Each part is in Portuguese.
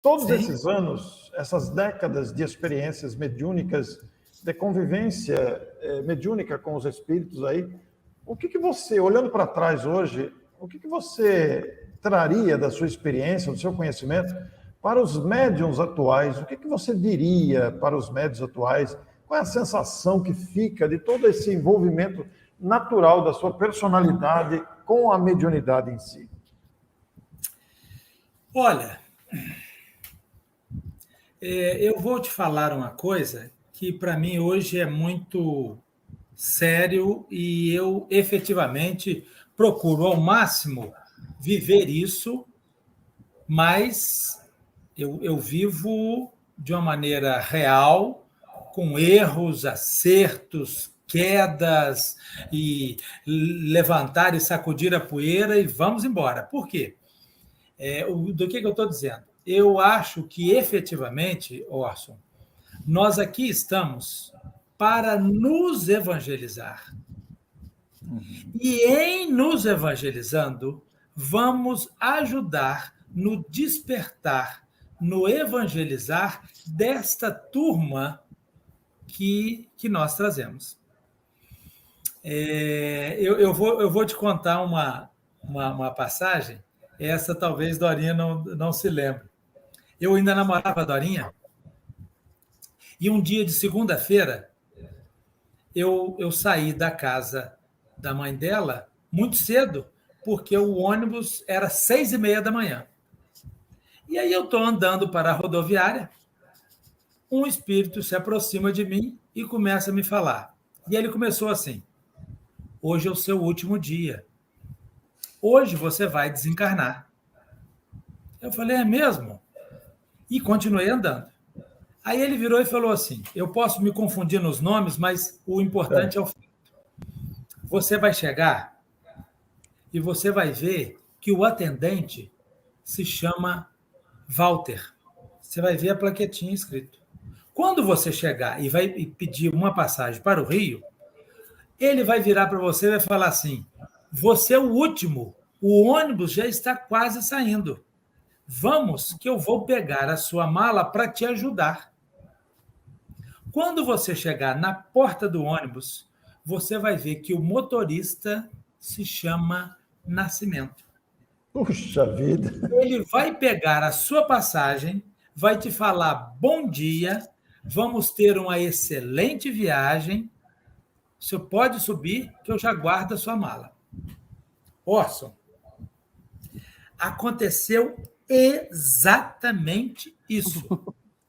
Todos esses anos, essas décadas de experiências mediúnicas, de convivência mediúnica com os espíritos aí, o que você, olhando para trás hoje, o que você traria da sua experiência, do seu conhecimento, para os médiuns atuais? O que você diria para os médiuns atuais? Qual é a sensação que fica de todo esse envolvimento natural da sua personalidade com a mediunidade em si? Olha, eu vou te falar uma coisa que para mim hoje é muito sério e eu efetivamente procuro ao máximo viver isso, mas eu vivo de uma maneira real, com erros, acertos, quedas, e levantar e sacudir a poeira e vamos embora. Por quê? Do que eu estou dizendo? Eu acho que, efetivamente, Orson, nós aqui estamos para nos evangelizar. E, em nos evangelizando, vamos ajudar no despertar, no evangelizar desta turma que nós trazemos. Eu vou te contar uma passagem, essa talvez Dorinha não se lembre. Eu ainda namorava a Dorinha, e um dia de segunda-feira, eu saí da casa da mãe dela muito cedo, porque o ônibus era 6h30 da manhã. E aí eu estou andando para a rodoviária, um espírito se aproxima de mim e começa a me falar. E ele começou assim: hoje é o seu último dia. Hoje você vai desencarnar. Eu falei, é mesmo? E continuei andando. Aí ele virou e falou assim: eu posso me confundir nos nomes, mas o importante é o fato. Você vai chegar e você vai ver que o atendente se chama Walter. Você vai ver a plaquetinha escrito. Quando você chegar e vai pedir uma passagem para o Rio, ele vai virar para você e vai falar assim: você é o último, o ônibus já está quase saindo. Vamos, que eu vou pegar a sua mala para te ajudar. Quando você chegar na porta do ônibus, você vai ver que o motorista se chama Nascimento. Puxa vida! Ele vai pegar a sua passagem, vai te falar bom dia, vamos ter uma excelente viagem, você pode subir que eu já guardo a sua mala. Orson, aconteceu exatamente isso.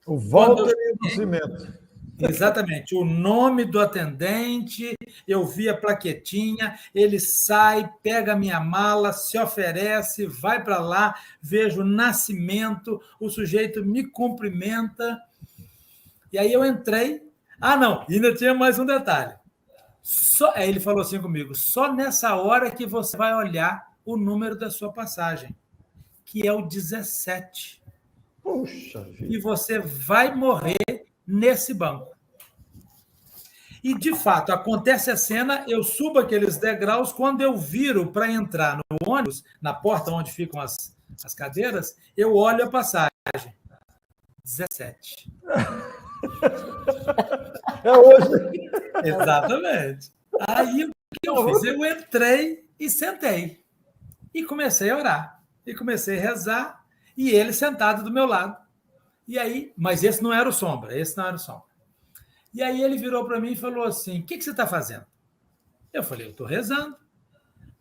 O Walter e o Nascimento. Exatamente. O nome do atendente, eu vi a plaquetinha, ele sai, pega a minha mala, se oferece, vai para lá, vejo o Nascimento, o sujeito me cumprimenta. E aí eu entrei. Ah, não, ainda tinha mais um detalhe. Aí ele falou assim comigo: só nessa hora que você vai olhar o número da sua passagem, que é o 17. Puxa vida! E você vai morrer nesse banco. E, de fato, acontece a cena, eu subo aqueles degraus, quando eu viro para entrar no ônibus, na porta onde ficam as cadeiras, eu olho a passagem. 17. É hoje. Exatamente. Aí, o que eu fiz? Eu entrei e sentei. E comecei a orar. E comecei a rezar, e ele sentado do meu lado. E aí, mas esse não era o Sombra. E aí ele virou para mim e falou assim: o que você está fazendo? Eu falei: eu estou rezando.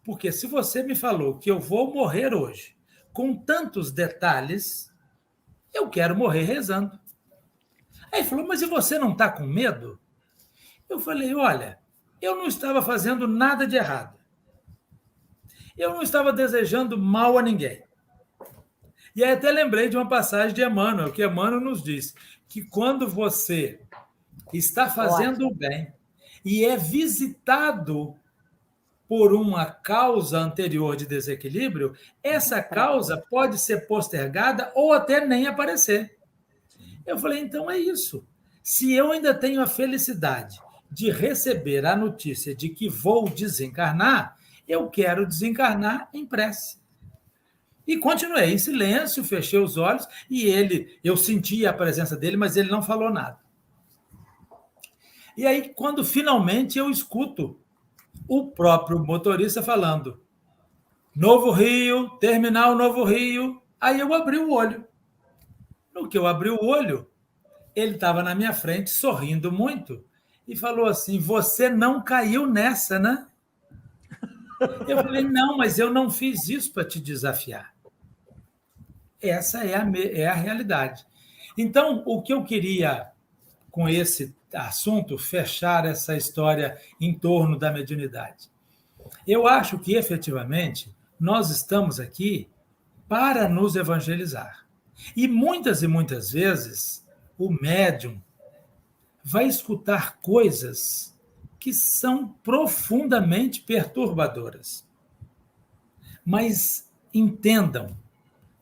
Porque se você me falou que eu vou morrer hoje, com tantos detalhes, eu quero morrer rezando. Aí ele falou: mas e você não está com medo? Eu falei: olha, eu não estava fazendo nada de errado. Eu não estava desejando mal a ninguém. E aí até lembrei de uma passagem de Emmanuel, que Emmanuel nos diz que quando você está fazendo o bem e é visitado por uma causa anterior de desequilíbrio, essa causa pode ser postergada ou até nem aparecer. Eu falei: então é isso. Se eu ainda tenho a felicidade de receber a notícia de que vou desencarnar, eu quero desencarnar em prece. E continuei em silêncio, fechei os olhos, e eu sentia a presença dele, mas ele não falou nada. E aí, quando finalmente eu escuto o próprio motorista falando: Novo Rio, terminal Novo Rio. Aí eu abri o olho. No que eu abri o olho, ele estava na minha frente, sorrindo muito, e falou assim: Você não caiu nessa, né? Eu falei: Não, mas eu não fiz isso para te desafiar. Essa é a realidade. Então, o que eu queria, com esse assunto, fechar essa história em torno da mediunidade. Eu acho que, efetivamente, nós estamos aqui para nos evangelizar. E muitas vezes, o médium vai escutar coisas que são profundamente perturbadoras. Mas entendam,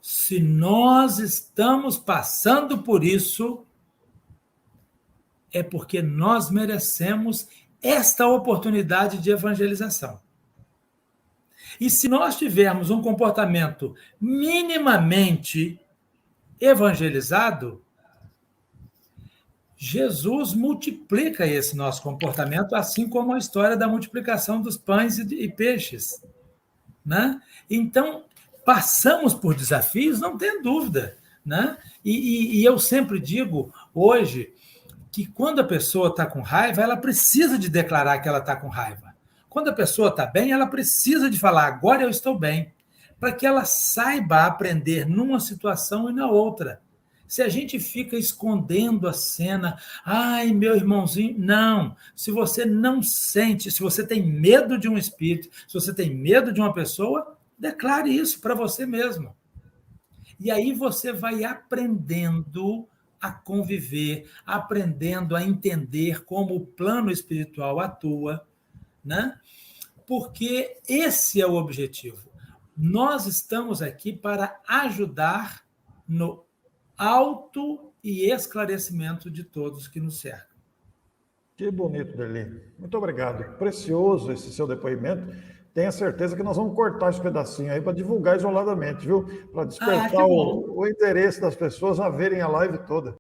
se nós estamos passando por isso, é porque nós merecemos esta oportunidade de evangelização. E se nós tivermos um comportamento minimamente evangelizado, Jesus multiplica esse nosso comportamento, assim como a história da multiplicação dos pães e peixes, né? Então, passamos por desafios, não tem dúvida, né? E eu sempre digo, hoje, que quando a pessoa está com raiva, ela precisa de declarar que ela está com raiva. Quando a pessoa está bem, ela precisa de falar, agora eu estou bem, para que ela saiba aprender numa situação e na outra. Se a gente fica escondendo a cena, ai, meu irmãozinho, não. Se você não sente, se você tem medo de um espírito, se você tem medo de uma pessoa, declare isso para você mesmo. E aí você vai aprendendo a conviver, aprendendo a entender como o plano espiritual atua, né? Porque esse é o objetivo. Nós estamos aqui para ajudar no auto e esclarecimento de todos que nos cercam. Que bonito, Derli. Muito obrigado. Precioso esse seu depoimento. Tenha certeza que nós vamos cortar esse pedacinho aí para divulgar isoladamente, viu? Para despertar o interesse das pessoas a verem a live toda.